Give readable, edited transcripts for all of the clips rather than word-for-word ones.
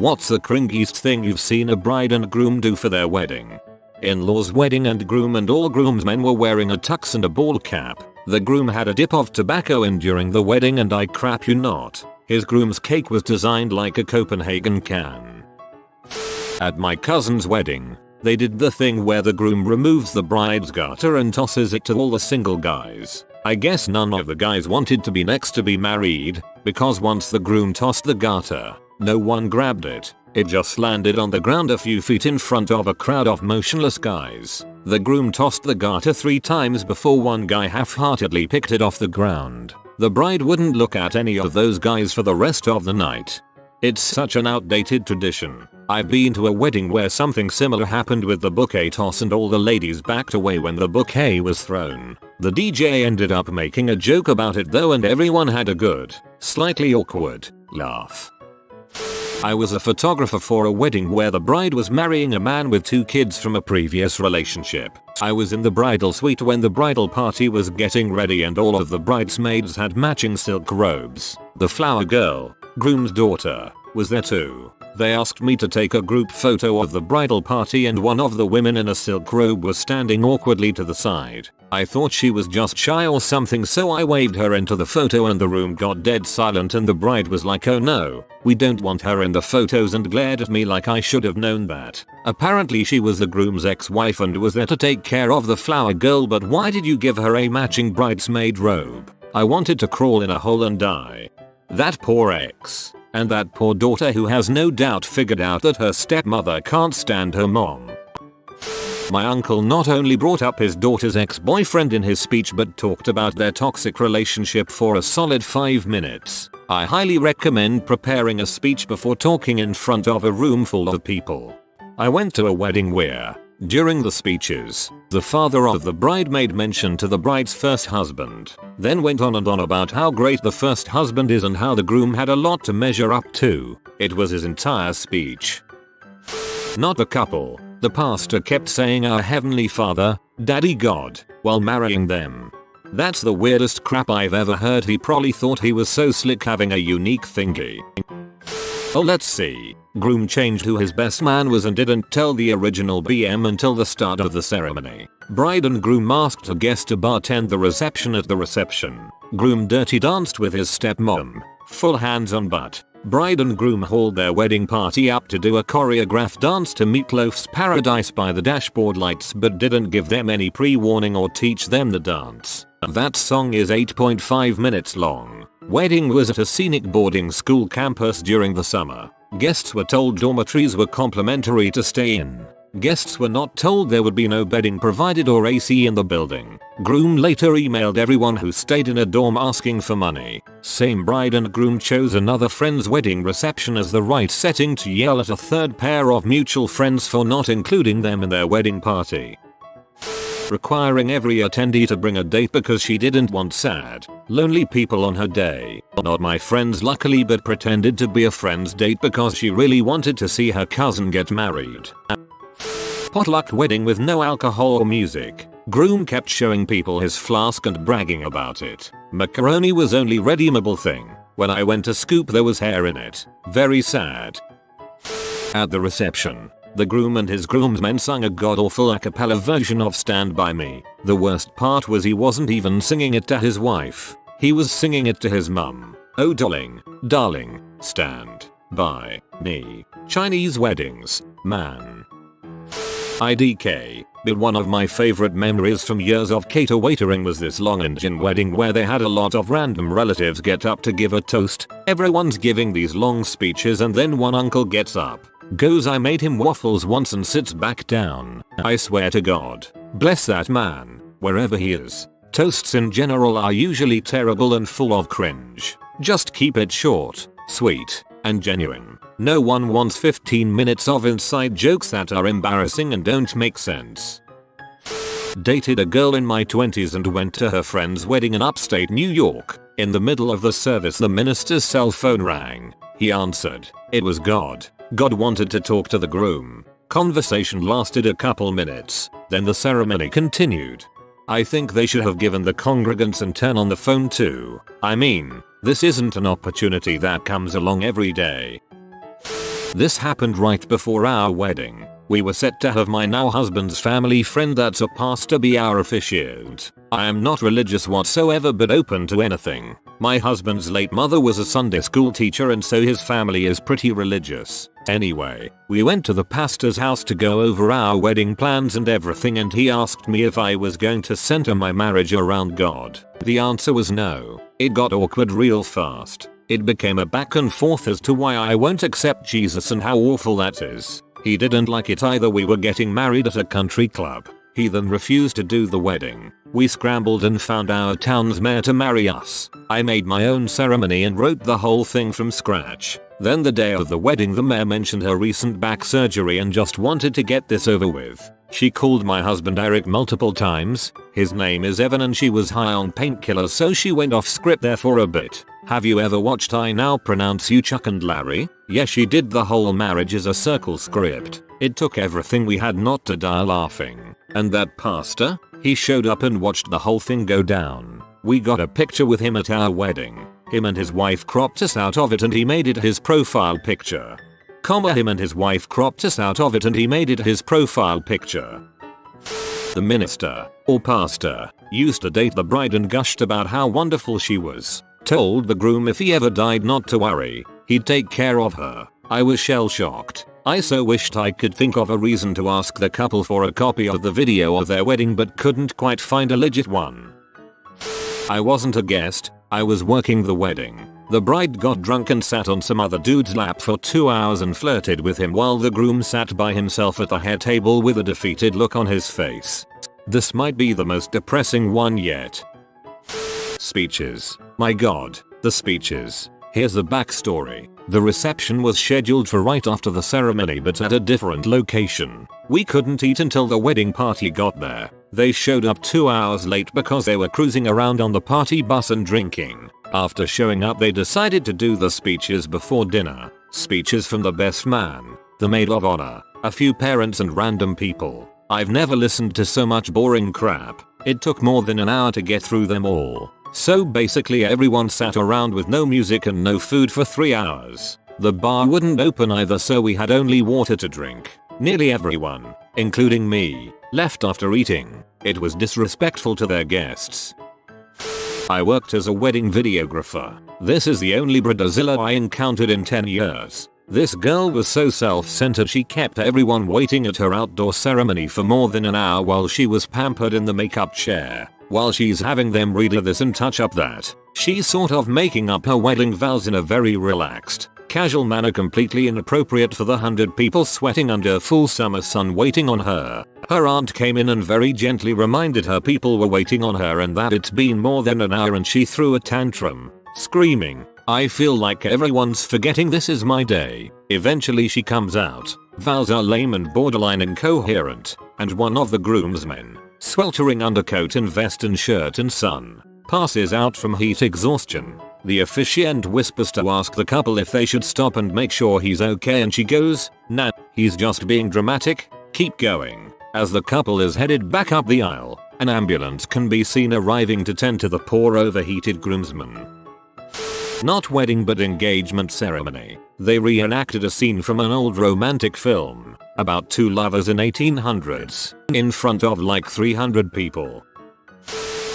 What's the cringiest thing you've seen a bride and groom do for their wedding? In-laws wedding and groom and all groomsmen were wearing a tux and a ball cap. The groom had a dip of tobacco in during the wedding and I crap you not. His groom's cake was designed like a Copenhagen can. At my cousin's wedding, they did the thing where the groom removes the bride's garter and tosses it to all the single guys. I guess none of the guys wanted to be next to be married, because once the groom tossed the garter, no one grabbed it. It just landed on the ground a few feet in front of a crowd of motionless guys. The groom tossed the garter 3 times before one guy half-heartedly picked it off the ground. The bride wouldn't look at any of those guys for the rest of the night. It's such an outdated tradition. I've been to a wedding where something similar happened with the bouquet toss and all the ladies backed away when the bouquet was thrown. The DJ ended up making a joke about it though and everyone had a good, slightly awkward, laugh. I was a photographer for a wedding where the bride was marrying a man with 2 kids from a previous relationship. I was in the bridal suite when the bridal party was getting ready and all of the bridesmaids had matching silk robes. The flower girl, groom's daughter, was there too. They asked me to take a group photo of the bridal party and one of the women in a silk robe was standing awkwardly to the side. I thought she was just shy or something so I waved her into the photo and the room got dead silent and the bride was like oh no, we don't want her in the photos and glared at me like I should have known that. Apparently she was the groom's ex-wife and was there to take care of the flower girl but why did you give her a matching bridesmaid robe? I wanted to crawl in a hole and die. That poor ex. And that poor daughter who has no doubt figured out that her stepmother can't stand her mom. My uncle not only brought up his daughter's ex-boyfriend in his speech but talked about their toxic relationship for a solid 5 minutes. I highly recommend preparing a speech before talking in front of a room full of people. I went to a wedding where, during the speeches, the father of the bride made mention to the bride's first husband, then went on and on about how great the first husband is and how the groom had a lot to measure up to. It was his entire speech. Not the couple. The pastor kept saying our heavenly father, daddy God, while marrying them. That's the weirdest crap I've ever heard. He probably thought he was so slick having a unique thingy. Oh let's see. Groom changed who his best man was and didn't tell the original BM until the start of the ceremony. Bride and groom asked a guest to bartend the reception at the reception. Groom dirty danced with his stepmom. Full hands on butt. Bride and groom hauled their wedding party up to do a choreographed dance to Meatloaf's Paradise by the Dashboard Lights but didn't give them any pre-warning or teach them the dance. That song is 8.5 minutes long. Wedding was at a scenic boarding school campus during the summer. Guests were told dormitories were complimentary to stay in. Guests were not told there would be no bedding provided or AC in the building. Groom later emailed everyone who stayed in a dorm asking for money. Same bride and groom chose another friend's wedding reception as the right setting to yell at a third pair of mutual friends for not including them in their wedding party. Requiring every attendee to bring a date because she didn't want sad, lonely people on her day. Not my friends luckily but pretended to be a friend's date because she really wanted to see her cousin get married. Potluck wedding with no alcohol or music. Groom kept showing people his flask and bragging about it. Macaroni was only redeemable thing. When I went to scoop there was hair in it. Very sad. At the reception, the groom and his groomsmen sung a god-awful acapella version of Stand By Me. The worst part was he wasn't even singing it to his wife. He was singing it to his mum. Oh darling, stand by me. Chinese weddings, man. IDK, but one of my favorite memories from years of cater waitering was this long Indian wedding where they had a lot of random relatives get up to give a toast. Everyone's giving these long speeches and then one uncle gets up, goes I made him waffles once and sits back down. I swear to God, bless that man, wherever he is. Toasts in general are usually terrible and full of cringe. Just keep it short, sweet, and genuine. No one wants 15 minutes of inside jokes that are embarrassing and don't make sense. Dated a girl in my 20s and went to her friend's wedding in upstate New York. In the middle of the service the minister's cell phone rang. He answered. It was God. God wanted to talk to the groom. Conversation lasted a couple minutes. Then the ceremony continued. I think they should have given the congregants a turn on the phone too. I mean, this isn't an opportunity that comes along every day. This happened right before our wedding. We were set to have my now husband's family friend that's a pastor be our officiant. I am not religious whatsoever but open to anything. My husband's late mother was a Sunday school teacher and so his family is pretty religious. Anyway, we went to the pastor's house to go over our wedding plans and everything and he asked me if I was going to center my marriage around God. The answer was no. It got awkward real fast. It became a back and forth as to why I won't accept Jesus and how awful that is. He didn't like it either. We were getting married at a country club. He then refused to do the wedding. We scrambled and found our town's mayor to marry us. I made my own ceremony and wrote the whole thing from scratch. Then the day of the wedding the mayor mentioned her recent back surgery and just wanted to get this over with. She called my husband Eric multiple times. His name is Evan and she was high on painkillers so she went off script there for a bit. Have you ever watched I Now Pronounce You Chuck and Larry? Yeah, she did the whole marriage as a circle script. It took everything we had not to die laughing. And that pastor? He showed up and watched the whole thing go down. We got a picture with him at our wedding. Him and his wife cropped us out of it and he made it his profile picture. Him and his wife cropped us out of it and he made it his profile picture. The minister, or pastor, used to date the bride and gushed about how wonderful she was. Told the groom if he ever died not to worry, he'd take care of her. I was shell shocked. I so wished I could think of a reason to ask the couple for a copy of the video of their wedding but couldn't quite find a legit one. I wasn't a guest, I was working the wedding. The bride got drunk and sat on some other dude's lap for 2 hours and flirted with him while the groom sat by himself at the head table with a defeated look on his face. This might be the most depressing one yet. Speeches. My god, the speeches. Here's the backstory. The reception was scheduled for right after the ceremony but at a different location. We couldn't eat until the wedding party got there. They showed up 2 hours late because they were cruising around on the party bus and drinking. After showing up they decided to do the speeches before dinner. Speeches from the best man, the maid of honor, a few parents and random people. I've never listened to so much boring crap. It took more than an hour to get through them all. So basically everyone sat around with no music and no food for 3 hours. The bar wouldn't open either so we had only water to drink. Nearly everyone, including me, left after eating. It was disrespectful to their guests. I worked as a wedding videographer. This is the only bridezilla I encountered in 10 years. This girl was so self-centered she kept everyone waiting at her outdoor ceremony for more than an hour while she was pampered in the makeup chair. While she's having them read this and touch up that, she's sort of making up her wedding vows in a very relaxed, casual manner completely inappropriate for the 100 people sweating under a full summer sun waiting on her. Her aunt came in and very gently reminded her people were waiting on her and that it's been more than an hour and she threw a tantrum, screaming, "I feel like everyone's forgetting this is my day." Eventually she comes out. Vows are lame and borderline incoherent, and one of the groomsmen, sweltering undercoat and vest and shirt and sun, passes out from heat exhaustion. The officiant whispers to ask the couple if they should stop and make sure he's okay and she goes, "Nah, he's just being dramatic, keep going." As the couple is headed back up the aisle, an ambulance can be seen arriving to tend to the poor overheated groomsmen. Not wedding but engagement ceremony. They reenacted a scene from an old romantic film about two lovers in 1800s in front of like 300 people.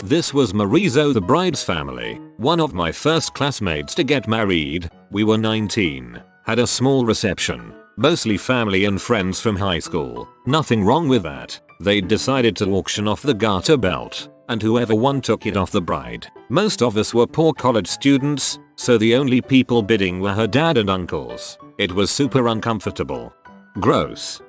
This was Marizo, the bride's family, one of my first classmates to get married. We were 19, had a small reception, mostly family and friends from high school. Nothing wrong with that. They decided to auction off the Garter belt, and whoever won took it off the bride. Most of us were poor college students, so the only people bidding were her dad and uncles. It was super uncomfortable. Gross.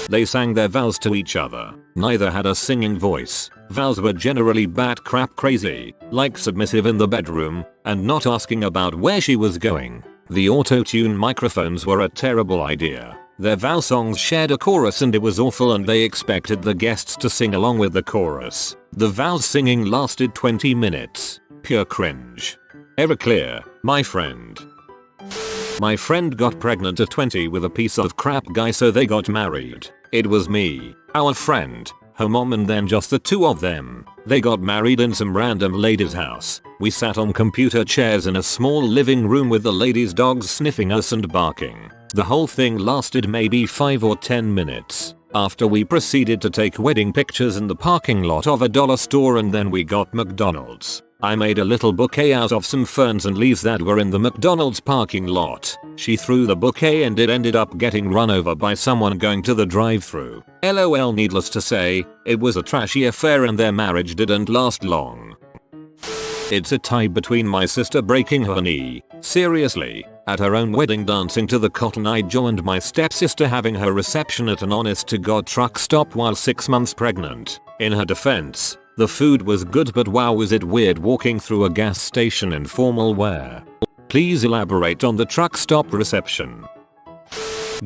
They sang their vows to each other. Neither had a singing voice. Vows were generally bat crap crazy, like submissive in the bedroom, and not asking about where she was going. The auto-tune microphones were a terrible idea. Their vow songs shared a chorus and it was awful and they expected the guests to sing along with the chorus. The vows singing lasted 20 minutes. Pure cringe. Ever clear, my friend. My friend got pregnant at 20 with a piece of crap guy so they got married. It was me, our friend, her mom and then just the two of them. They got married in some random lady's house. We sat on computer chairs in a small living room with the lady's dogs sniffing us and barking. The whole thing lasted maybe 5 or 10 minutes. After we proceeded to take wedding pictures in the parking lot of a dollar store and then we got McDonald's. I made a little bouquet out of some ferns and leaves that were in the McDonald's parking lot. She threw the bouquet and it ended up getting run over by someone going to the drive-thru. LOL, needless to say, it was a trashy affair and their marriage didn't last long. It's a tie between my sister breaking her knee, seriously, at her own wedding dancing to the Cotton Eye Joe and my stepsister having her reception at an honest-to-God truck stop while 6 months pregnant. In her defense, the food was good but wow was it weird walking through a gas station in formal wear. Please elaborate on the truck stop reception.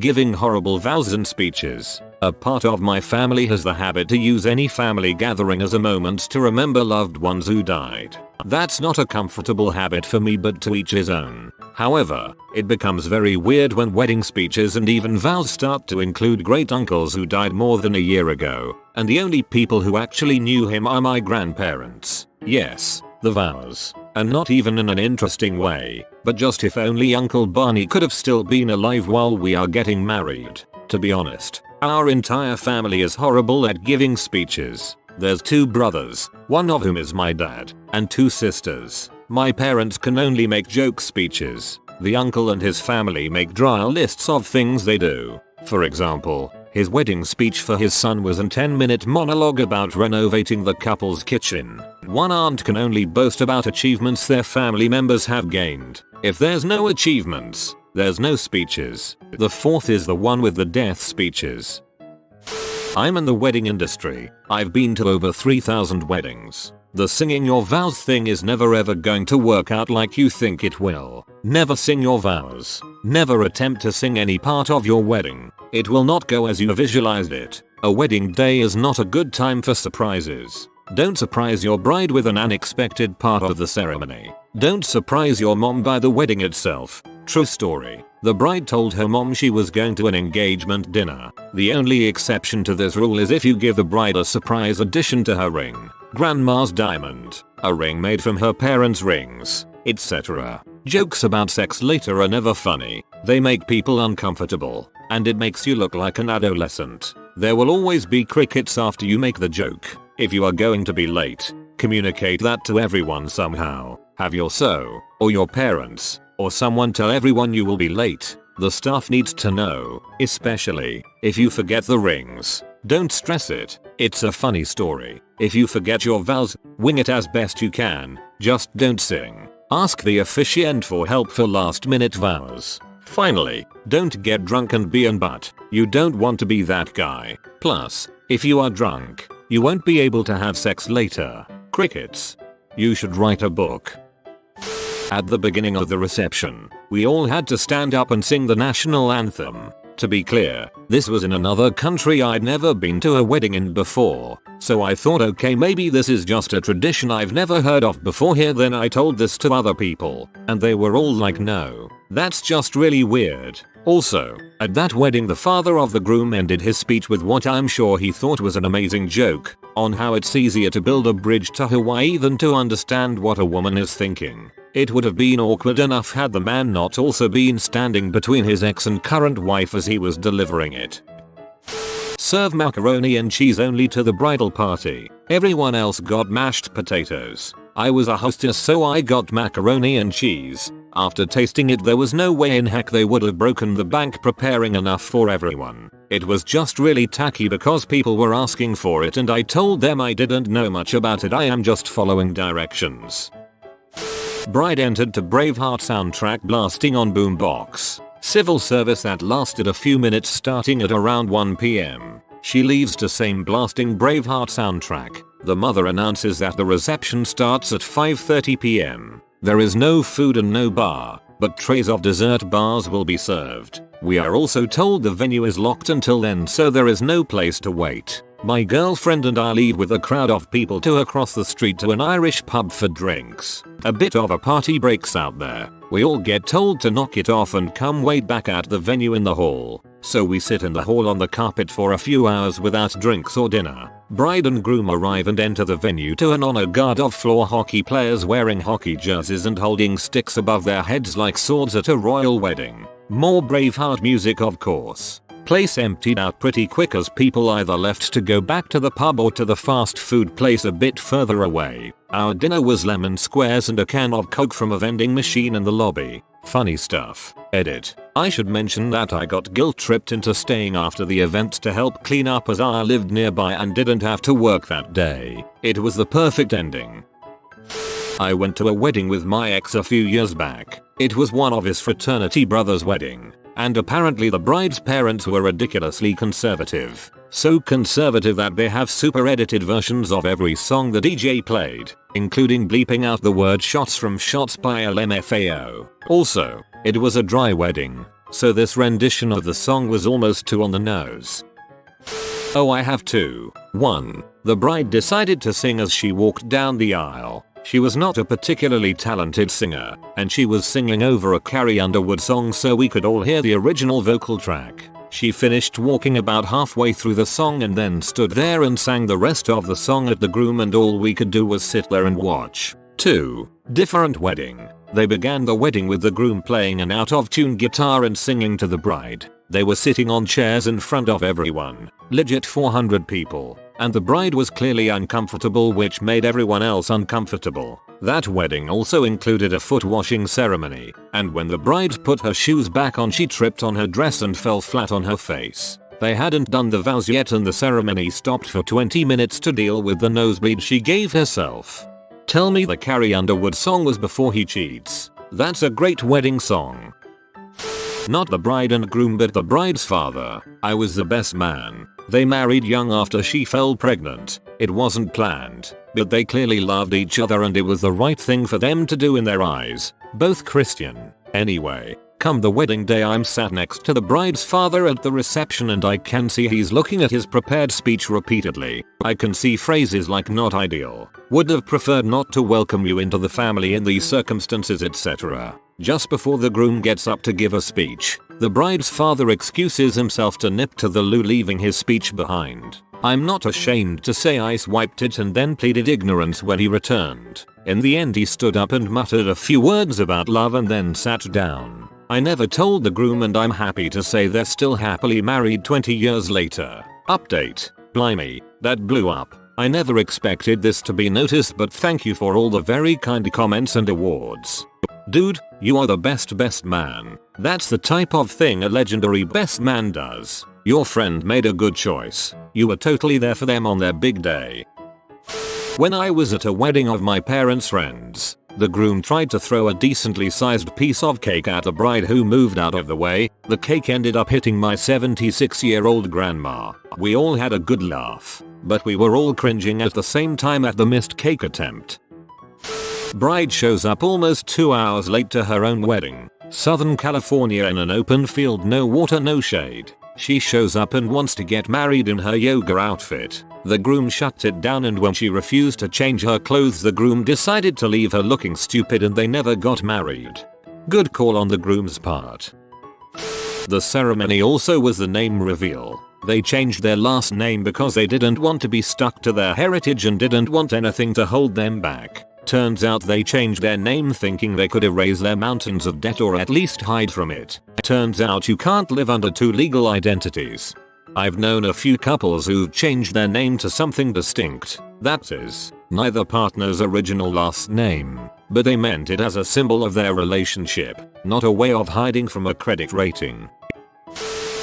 Giving horrible vows and speeches. A part of my family has the habit to use any family gathering as a moment to remember loved ones who died. That's not a comfortable habit for me, but to each his own. However, it becomes very weird when wedding speeches and even vows start to include great uncles who died more than a year ago, and the only people who actually knew him are my grandparents. Yes, the vows. And not even in an interesting way, but just if only Uncle Barney could have still been alive while we are getting married. To be honest, our entire family is horrible at giving speeches. There's 2 brothers, one of whom is my dad, and 2 sisters. My parents can only make joke speeches. The uncle and his family make dry lists of things they do. For example, his wedding speech for his son was a 10-minute monologue about renovating the couple's kitchen. One aunt can only boast about achievements their family members have gained. If there's no achievements, there's no speeches. The 4th is the one with the death speeches. I'm in the wedding industry. I've been to over 3,000 weddings. The singing your vows thing is never ever going to work out like you think it will. Never sing your vows. Never attempt to sing any part of your wedding. It will not go as you visualized it. A wedding day is not a good time for surprises. Don't surprise your bride with an unexpected part of the ceremony. Don't surprise your mom by the wedding itself. True story. The bride told her mom she was going to an engagement dinner. The only exception to this rule is if you give the bride a surprise addition to her ring, grandma's diamond, a ring made from her parents' rings, etc. Jokes about sex later are never funny. They make people uncomfortable, and it makes you look like an adolescent. There will always be crickets after you make the joke. If you are going to be late, communicate that to everyone somehow. Have your or your parents, or someone tell everyone you will be late. The staff needs to know, especially if you forget the rings. Don't stress it. It's a funny story. If you forget your vows, wing it as best you can. Just don't sing. Ask the officiant for help for last minute vows. Finally, don't get drunk and be an butt. You don't want to be that guy. Plus, if you are drunk, you won't be able to have sex later. Crickets. You should write a book. At the beginning of the reception, we all had to stand up and sing the national anthem. To be clear, this was in another country I'd never been to a wedding in before, so I thought okay, maybe this is just a tradition I've never heard of before here. Then I told this to other people, and they were all like, no, that's just really weird. Also, at that wedding the father of the groom ended his speech with what I'm sure he thought was an amazing joke on how it's easier to build a bridge to Hawaii than to understand what a woman is thinking. It would have been awkward enough had the man not also been standing between his ex and current wife as he was delivering it. Serve macaroni and cheese only to the bridal party. Everyone else got mashed potatoes. I was a hostess, so I got macaroni and cheese. After tasting it, there was no way in heck they would have broken the bank preparing enough for everyone. It was just really tacky because people were asking for it and I told them I didn't know much about it. I am just following directions. Bride entered to Braveheart soundtrack blasting on boombox. Civil service that lasted a few minutes starting at around 1 PM. She leaves to same blasting Braveheart soundtrack. The mother announces that the reception starts at 5:30 PM. There is no food and no bar, but trays of dessert bars will be served. We are also told the venue is locked until then, so there is no place to wait. My girlfriend and I leave with a crowd of people to across the street to an Irish pub for drinks. A bit of a party breaks out there. We all get told to knock it off and come wait back at the venue in the hall. So we sit in the hall on the carpet for a few hours without drinks or dinner. Bride and groom arrive and enter the venue to an honor guard of floor hockey players wearing hockey jerseys and holding sticks above their heads like swords at a royal wedding. More Braveheart music of course. Place emptied out pretty quick as people either left to go back to the pub or to the fast food place a bit further away. Our dinner was lemon squares and a can of Coke from a vending machine in the lobby. Funny stuff. Edit. I should mention that I got guilt tripped into staying after the event to help clean up as I lived nearby and didn't have to work that day. It was the perfect ending. I went to a wedding with my ex a few years back. It was one of his fraternity brother's wedding. And apparently the bride's parents were ridiculously conservative. So conservative that they have super edited versions of every song the DJ played, including bleeping out the word shots from Shots by LMFAO. Also, it was a dry wedding, so this rendition of the song was almost too on the nose. Oh, I have two. 1. The bride decided to sing as she walked down the aisle. She was not a particularly talented singer, and she was singing over a Carrie Underwood song so we could all hear the original vocal track. She finished walking about halfway through the song and then stood there and sang the rest of the song at the groom, and all we could do was sit there and watch. 2. Different wedding. They began the wedding with the groom playing an out-of-tune guitar and singing to the bride. They were sitting on chairs in front of everyone, legit 400 people, and the bride was clearly uncomfortable, which made everyone else uncomfortable. That wedding also included a foot washing ceremony, and when the bride put her shoes back on she tripped on her dress and fell flat on her face. They hadn't done the vows yet and the ceremony stopped for 20 minutes to deal with the nosebleed she gave herself. Tell me the Carrie Underwood song was Before He Cheats. That's a great wedding song. Not the bride and groom but the bride's father. I was the best man. They married young after she fell pregnant. It wasn't planned, but they clearly loved each other and it was the right thing for them to do in their eyes. Both Christian. Anyway, come the wedding day I'm sat next to the bride's father at the reception and I can see he's looking at his prepared speech repeatedly. I can see phrases like not ideal, would have preferred not to welcome you into the family in these circumstances, etc. Just before the groom gets up to give a speech, the bride's father excuses himself to nip to the loo, leaving his speech behind. I'm not ashamed to say I swiped it and then pleaded ignorance when he returned. In the end he stood up and muttered a few words about love and then sat down. I never told the groom and I'm happy to say they're still happily married 20 years later. Update. Blimey, that blew up. I never expected this to be noticed, but thank you for all the very kind comments and awards. Dude, you are the best man. That's the type of thing a legendary best man does. Your friend made a good choice. You were totally there for them on their big day. When I was at a wedding of my parents' friends, the groom tried to throw a decently sized piece of cake at the bride who moved out of the way. The cake ended up hitting my 76-year-old grandma. We all had a good laugh, but we were all cringing at the same time at the missed cake attempt. Bride shows up almost 2 hours late to her own wedding. Southern California in an open field, no water, no shade. She shows up and wants to get married in her yoga outfit. The groom shut it down, and when she refused to change her clothes the groom decided to leave her looking stupid and they never got married. Good call on the groom's part. The ceremony also was the name reveal. They changed their last name because they didn't want to be stuck to their heritage and didn't want anything to hold them back. Turns out they changed their name thinking they could erase their mountains of debt or at least hide from it. Turns out you can't live under two legal identities. I've known a few couples who've changed their name to something distinct. That is, neither partner's original last name, but they meant it as a symbol of their relationship, not a way of hiding from a credit rating.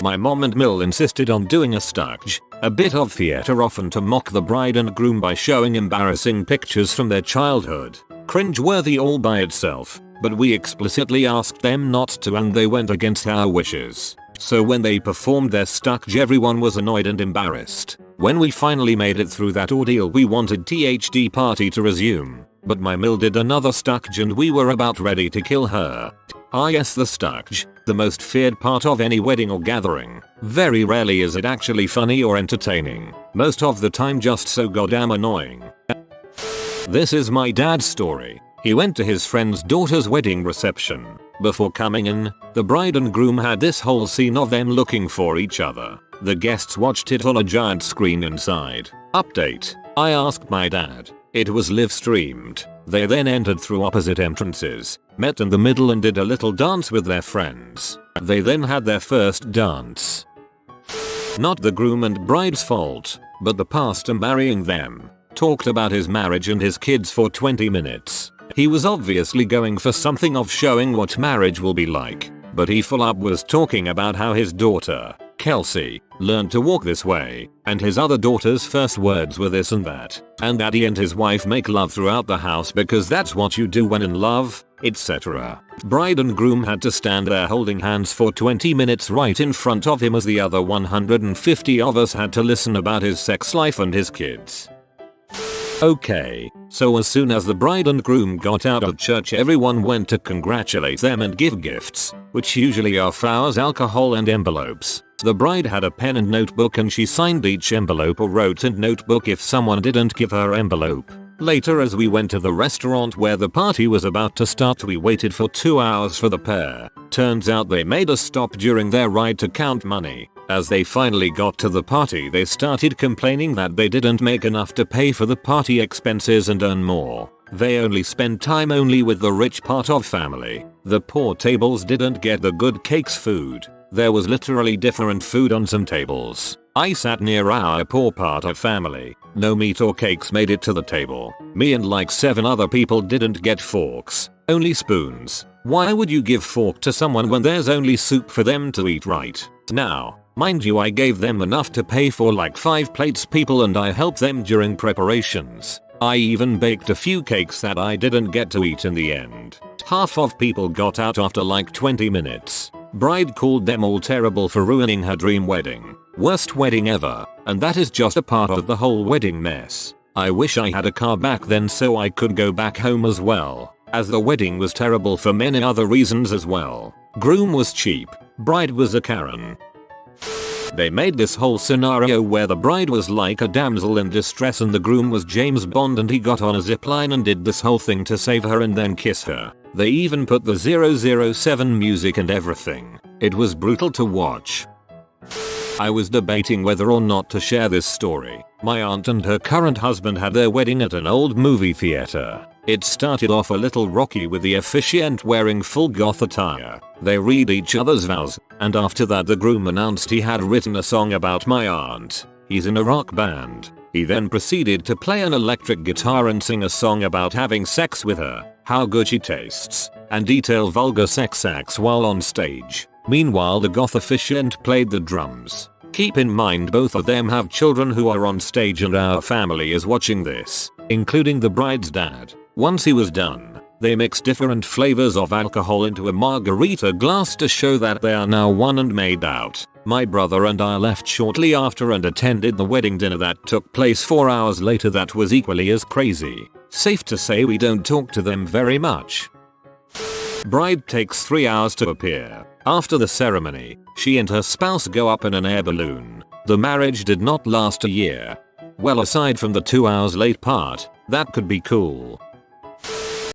My mom and Mill insisted on doing a stagge, a bit of theatre often to mock the bride and groom by showing embarrassing pictures from their childhood. Cringe-worthy all by itself, but we explicitly asked them not to and they went against our wishes. So when they performed their stagge everyone was annoyed and embarrassed. When we finally made it through that ordeal we wanted THD party to resume, but my Mill did another stagge and we were about ready to kill her. Ah yes, the stagge, the most feared part of any wedding or gathering. Very rarely is it actually funny or entertaining. Most of the time just so goddamn annoying. This is my dad's story. He went to his friend's daughter's wedding reception. Before coming in, the bride and groom had this whole scene of them looking for each other. The guests watched it on a giant screen inside. Update. I asked my dad. It was live streamed. They then entered through opposite entrances, met in the middle and did a little dance with their friends. They then had their first dance. Not the groom and bride's fault, but the pastor marrying them talked about his marriage and his kids for 20 minutes. He was obviously going for something of showing what marriage will be like, but he full up was talking about how his daughter, Kelsey, learned to walk this way, and his other daughter's first words were this and that, and that he and his wife make love throughout the house because that's what you do when in love, etc. Bride and groom had to stand there holding hands for 20 minutes right in front of him as the other 150 of us had to listen about his sex life and his kids. Okay, so as soon as the bride and groom got out of church, everyone went to congratulate them and give gifts, which usually are flowers, alcohol and envelopes. The bride had a pen and notebook and she signed each envelope or wrote in notebook if someone didn't give her envelope. Later, as we went to the restaurant where the party was about to start, we waited for 2 hours for the pair. Turns out they made us stop during their ride to count money. As they finally got to the party, they started complaining that they didn't make enough to pay for the party expenses and earn more. They only spend time only with the rich part of family. The poor tables didn't get the good cakes food. There was literally different food on some tables. I sat near our poor part of family. No meat or cakes made it to the table. Me and like 7 other people didn't get forks, only spoons. Why would you give fork to someone when there's only soup for them to eat, right? Now, mind you, I gave them enough to pay for like 5 plates people and I helped them during preparations. I even baked a few cakes that I didn't get to eat in the end. Half of people got out after like 20 minutes. Bride called them all terrible for ruining her dream wedding. Worst wedding ever, and that is just a part of the whole wedding mess. I wish I had a car back then so I could go back home as well, as the wedding was terrible for many other reasons as well. Groom was cheap, bride was a Karen. They made this whole scenario where the bride was like a damsel in distress and the groom was James Bond and he got on a zipline and did this whole thing to save her and then kiss her. They even put the 007 music and everything. It was brutal to watch. I was debating whether or not to share this story. My aunt and her current husband had their wedding at an old movie theater. It started off a little rocky with the officiant wearing full goth attire. They read each other's vows, and after that the groom announced he had written a song about my aunt. He's in a rock band. He then proceeded to play an electric guitar and sing a song about having sex with her, how good she tastes, and detail vulgar sex acts while on stage. Meanwhile, the goth officiant played the drums. Keep in mind both of them have children who are on stage and our family is watching this, including the bride's dad. Once he was done, they mixed different flavors of alcohol into a margarita glass to show that they are now one and made out. My brother and I left shortly after and attended the wedding dinner that took place 4 hours later that was equally as crazy. Safe to say we don't talk to them very much. Bride takes 3 hours to appear. After the ceremony, she and her spouse go up in an air balloon. The marriage did not last a year. Well, aside from the 2 hours late part, that could be cool.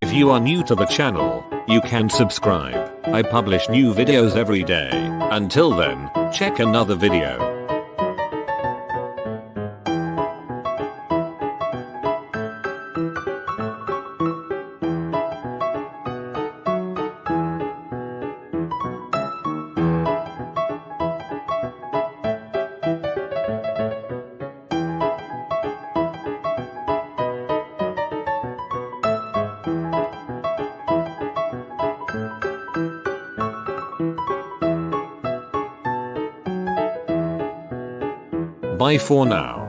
If you are new to the channel, you can subscribe. I publish new videos every day. Until then, check another video. Bye for now.